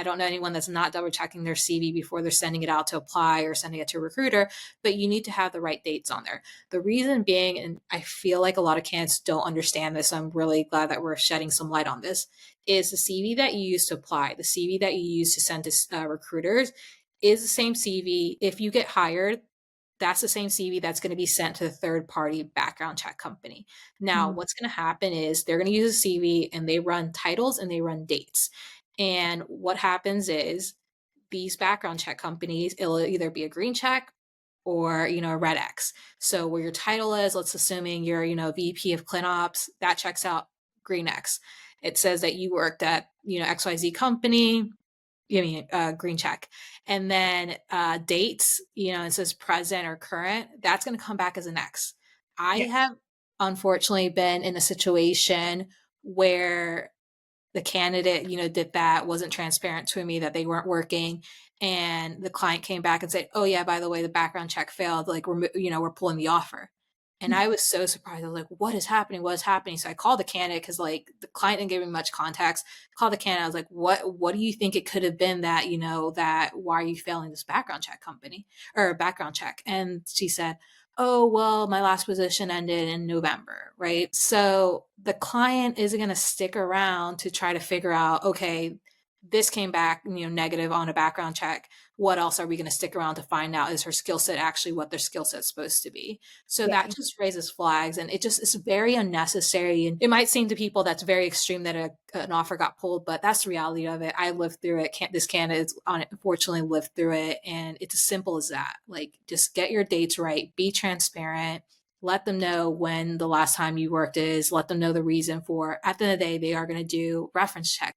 I don't know anyone that's not double checking their CV before they're sending it out to apply or sending it to a recruiter, but you need to have the right dates on there. The reason being, and I feel like a lot of candidates don't understand this, so I'm really glad that we're shedding some light on this, is the CV that you use to apply, the CV that you use to send to recruiters is the same CV. If you get hired, that's the same CV that's going to be sent to the third party background check company. Now, Mm. what's going to happen is they're going to use a CV and they run titles and they run dates. And what happens is these background check companies, it'll either be a green check or, a red X. So where your title is, let's assuming you're, VP of ClinOps, that checks out green X. It says that you worked at, XYZ company, green check. And then dates, it says present or current, that's going to come back as an X. I Yeah. have unfortunately been in a situation where the candidate, did that, wasn't transparent to me that they weren't working. And the client came back and said, oh yeah, by the way, the background check failed. Like we're pulling the offer. And I was so surprised. I was like, what is happening? What is happening? So I called the candidate because like the client didn't give me much context. Called the candidate. I was like, what do you think it could have been that, that why are you failing this background check company or background check? And she said, oh, well, my last position ended in November, right? So the client isn't going to stick around to try to figure out, okay, this came back, negative on a background check. What else are we going to stick around to find out? Is her skill set actually what their skill set's supposed to be? So Yeah. that just raises flags and it just is very unnecessary. And it might seem to people that's very extreme that an offer got pulled, but that's the reality of it. I lived through it. This candidate unfortunately lived through it. And it's as simple as that. Like just get your dates right, be transparent, let them know when the last time you worked is, let them know the reason for, at the end of the day, they are going to do reference checks.